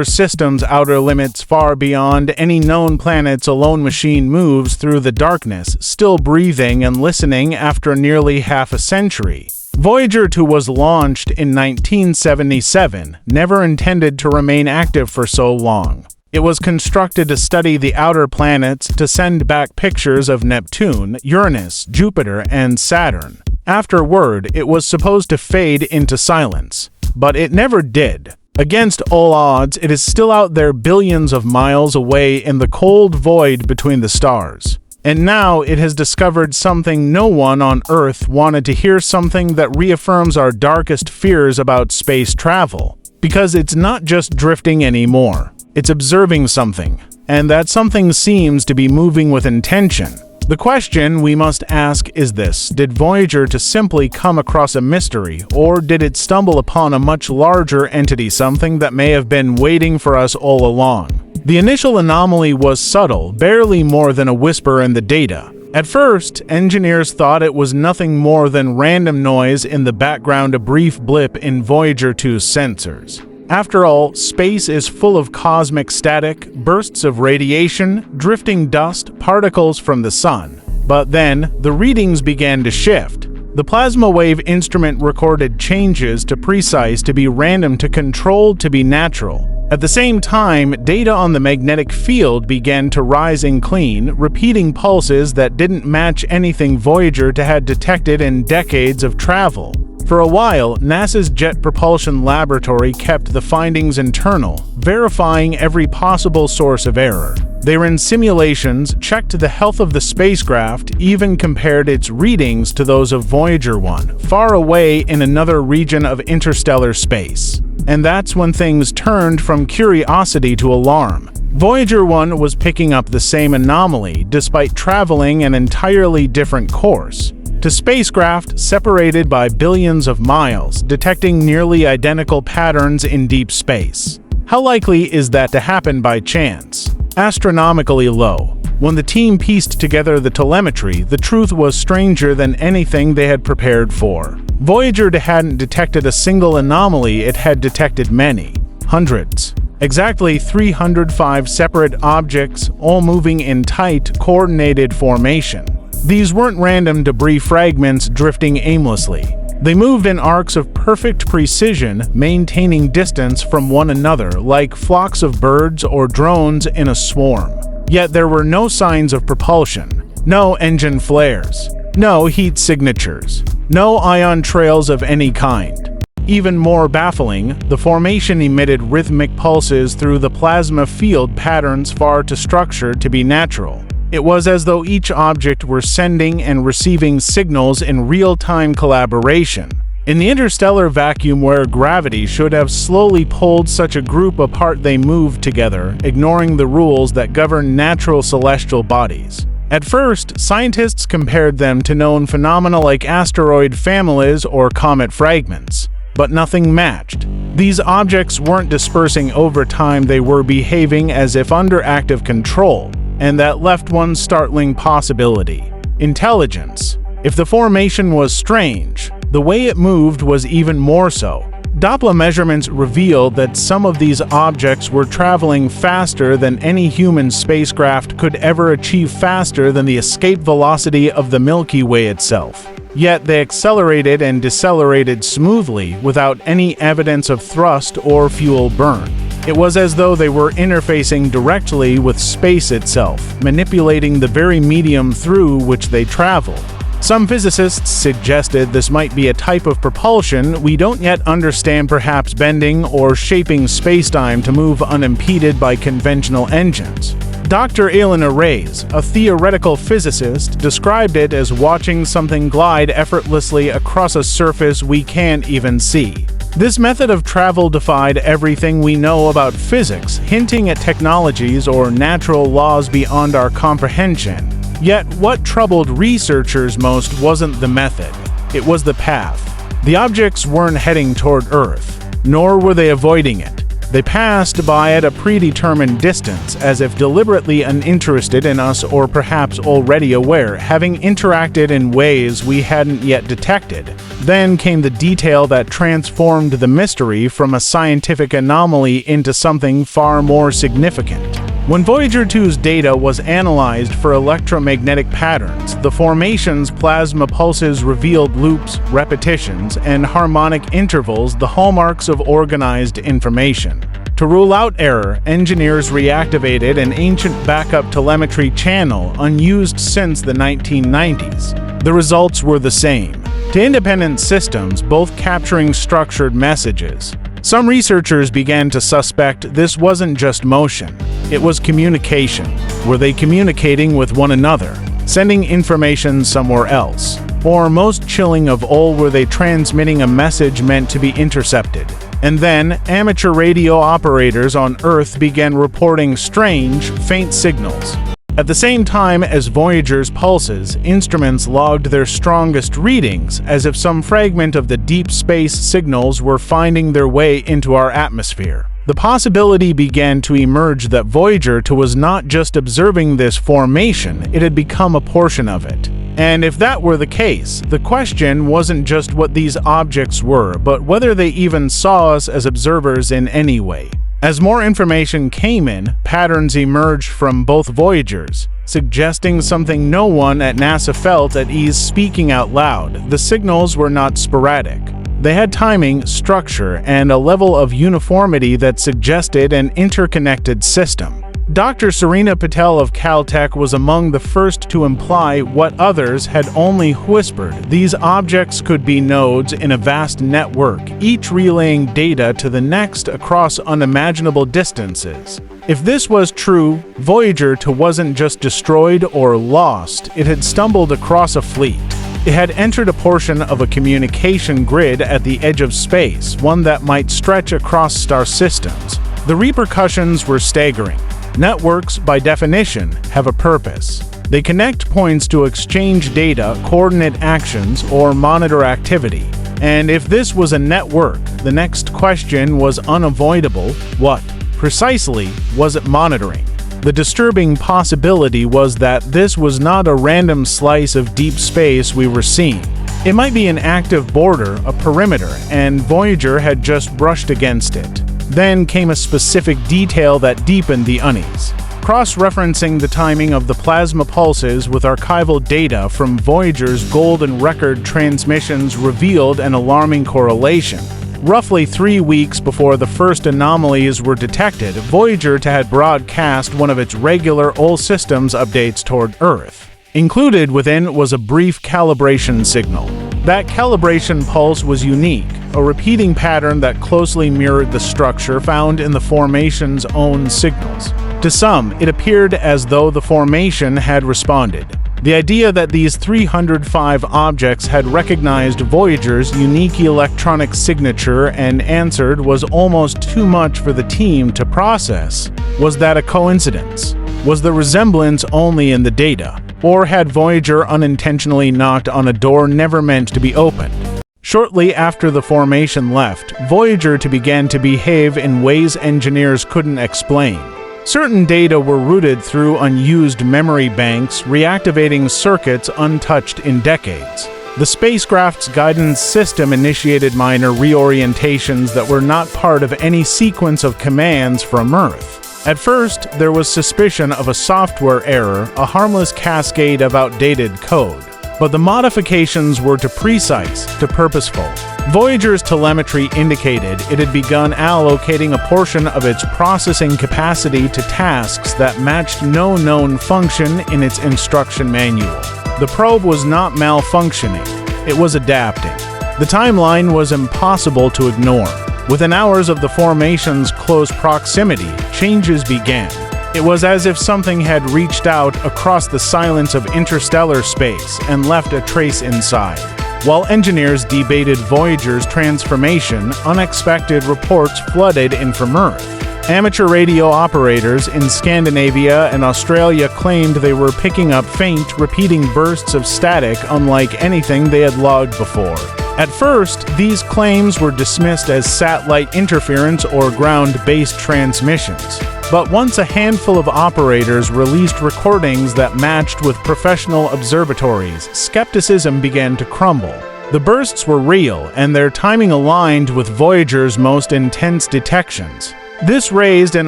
system's outer limits far beyond any known planets, a lone machine moves through the darkness, still breathing and listening after nearly half a century. Voyager 2 was launched in 1977, never intended to remain active for so long. It was constructed to study the outer planets, to send back pictures of Neptune, Uranus, Jupiter, and Saturn. Afterward, it was supposed to fade into silence, but it never did. Against all odds, it is still out there billions of miles away in the cold void between the stars. And now it has discovered something no one on Earth wanted to hear, something that reaffirms our darkest fears about space travel. Because it's not just drifting anymore. It's observing something, and that something seems to be moving with intention. The question we must ask is this: did Voyager 2 simply come across a mystery, or did it stumble upon a much larger entity, something that may have been waiting for us all along? The initial anomaly was subtle, barely more than a whisper in the data. At first, engineers thought it was nothing more than random noise in the background, a brief blip in Voyager 2's sensors. After all, space is full of cosmic static, bursts of radiation, drifting dust, particles from the sun. But then, the readings began to shift. The plasma wave instrument recorded changes to precise, to be random, to controlled, to be natural. At the same time, data on the magnetic field began to rise in clean, repeating pulses that didn't match anything Voyager 2 had detected in decades of travel. For a while, NASA's Jet Propulsion Laboratory kept the findings internal, verifying every possible source of error. They ran simulations, checked the health of the spacecraft, even compared its readings to those of Voyager 1, far away in another region of interstellar space. And that's when things turned from curiosity to alarm. Voyager 1 was picking up the same anomaly, despite traveling an entirely different course. To spacecraft separated by billions of miles, detecting nearly identical patterns in deep space. How likely is that to happen by chance? Astronomically low. When the team pieced together the telemetry, the truth was stranger than anything they had prepared for. Voyager 2 hadn't detected a single anomaly, it had detected many. Hundreds. Exactly 305 separate objects, all moving in tight, coordinated formation. These weren't random debris fragments drifting aimlessly. They moved in arcs of perfect precision, maintaining distance from one another like flocks of birds or drones in a swarm. Yet there were no signs of propulsion, no engine flares, no heat signatures, no ion trails of any kind. Even more baffling, the formation emitted rhythmic pulses through the plasma field, patterns far too structured to be natural. It was as though each object were sending and receiving signals in real-time collaboration. In the interstellar vacuum where gravity should have slowly pulled such a group apart, they moved together, ignoring the rules that govern natural celestial bodies. At first, scientists compared them to known phenomena like asteroid families or comet fragments, but nothing matched. These objects weren't dispersing over time, they were behaving as if under active control. And that left one startling possibility: intelligence. If the formation was strange, the way it moved was even more so. Doppler measurements revealed that some of these objects were traveling faster than any human spacecraft could ever achieve, faster than the escape velocity of the Milky Way itself. Yet they accelerated and decelerated smoothly, without any evidence of thrust or fuel burn. It was as though they were interfacing directly with space itself, manipulating the very medium through which they traveled. Some physicists suggested this might be a type of propulsion we don't yet understand, perhaps bending or shaping spacetime to move unimpeded by conventional engines. Dr. Eleanor Reyes, a theoretical physicist, described it as watching something glide effortlessly across a surface we can't even see. This method of travel defied everything we know about physics, hinting at technologies or natural laws beyond our comprehension. Yet, what troubled researchers most wasn't the method, it was the path. The objects weren't heading toward Earth, nor were they avoiding it. They passed by at a predetermined distance, as if deliberately uninterested in us or perhaps already aware, having interacted in ways we hadn't yet detected. Then came the detail that transformed the mystery from a scientific anomaly into something far more significant. When Voyager 2's data was analyzed for electromagnetic patterns, the formation's plasma pulses revealed loops, repetitions, and harmonic intervals, the hallmarks of organized information. To rule out error, engineers reactivated an ancient backup telemetry channel unused since the 1990s. The results were the same. To independent systems, both capturing structured messages. Some researchers began to suspect this wasn't just motion, it was communication. Were they communicating with one another, sending information somewhere else? Or, most chilling of all, were they transmitting a message meant to be intercepted? And then, amateur radio operators on Earth began reporting strange, faint signals. At the same time as Voyager's pulses, instruments logged their strongest readings, as if some fragment of the deep space signals were finding their way into our atmosphere. The possibility began to emerge that Voyager 2 was not just observing this formation, it had become a portion of it. And if that were the case, the question wasn't just what these objects were, but whether they even saw us as observers in any way. As more information came in, patterns emerged from both Voyagers, suggesting something no one at NASA felt at ease speaking out loud. The signals were not sporadic. They had timing, structure, and a level of uniformity that suggested an interconnected system. Dr. Serena Patel of Caltech was among the first to imply what others had only whispered. These objects could be nodes in a vast network, each relaying data to the next across unimaginable distances. If this was true, Voyager 2 wasn't just destroyed or lost, it had stumbled across a fleet. It had entered a portion of a communication grid at the edge of space, one that might stretch across star systems. The repercussions were staggering. Networks, by definition, have a purpose. They connect points to exchange data, coordinate actions, or monitor activity. And if this was a network, the next question was unavoidable: what, precisely, was it monitoring? The disturbing possibility was that this was not a random slice of deep space we were seeing. It might be an active border, a perimeter, and Voyager had just brushed against it. Then came a specific detail that deepened the unease. Cross-referencing the timing of the plasma pulses with archival data from Voyager's golden record transmissions revealed an alarming correlation. Roughly 3 weeks before the first anomalies were detected, Voyager 2 had broadcast one of its regular all-systems updates toward Earth. Included within was a brief calibration signal. That calibration pulse was unique, a repeating pattern that closely mirrored the structure found in the formation's own signals. To some, it appeared as though the formation had responded. The idea that these 305 objects had recognized Voyager's unique electronic signature and answered was almost too much for the team to process. Was that a coincidence? Was the resemblance only in the data? Or had Voyager unintentionally knocked on a door never meant to be opened? Shortly after the formation left, Voyager 2 began to behave in ways engineers couldn't explain. Certain data were routed through unused memory banks, reactivating circuits untouched in decades. The spacecraft's guidance system initiated minor reorientations that were not part of any sequence of commands from Earth. At first, there was suspicion of a software error, a harmless cascade of outdated code. But the modifications were too precise, too purposeful. Voyager's telemetry indicated it had begun allocating a portion of its processing capacity to tasks that matched no known function in its instruction manual. The probe was not malfunctioning, it was adapting. The timeline was impossible to ignore. Within hours of the formation's close proximity, changes began. It was as if something had reached out across the silence of interstellar space and left a trace inside. While engineers debated Voyager's transformation, unexpected reports flooded in from Earth. Amateur radio operators in Scandinavia and Australia claimed they were picking up faint, repeating bursts of static unlike anything they had logged before. At first, these claims were dismissed as satellite interference or ground-based transmissions. But once a handful of operators released recordings that matched with professional observatories, skepticism began to crumble. The bursts were real, and their timing aligned with Voyager's most intense detections. This raised an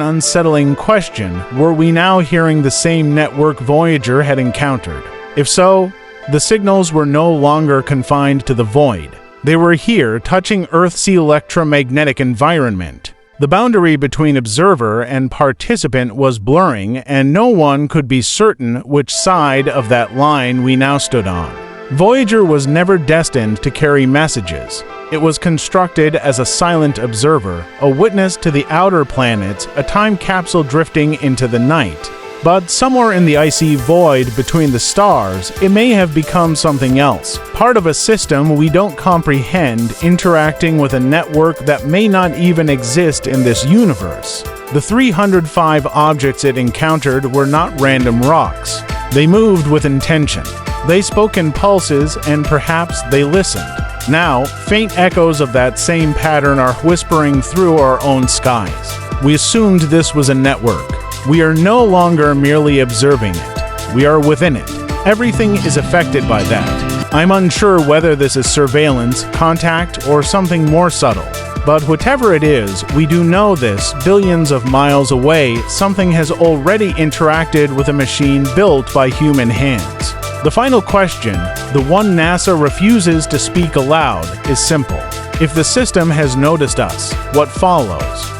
unsettling question: were we now hearing the same network Voyager had encountered? If so, the signals were no longer confined to the void. They were here, touching Earth's electromagnetic environment. The boundary between observer and participant was blurring, and no one could be certain which side of that line we now stood on. Voyager was never destined to carry messages. It was constructed as a silent observer, a witness to the outer planets, a time capsule drifting into the night. But somewhere in the icy void between the stars, it may have become something else, part of a system we don't comprehend, interacting with a network that may not even exist in this universe. The 305 objects it encountered were not random rocks. They moved with intention. They spoke in pulses, and perhaps they listened. Now, faint echoes of that same pattern are whispering through our own skies. We assumed this was a network. We are no longer merely observing it. We are within it. Everything is affected by that. I'm unsure whether this is surveillance, contact, or something more subtle. But whatever it is, we do know this: billions of miles away, something has already interacted with a machine built by human hands. The final question, the one NASA refuses to speak aloud, is simple. If the system has noticed us, what follows?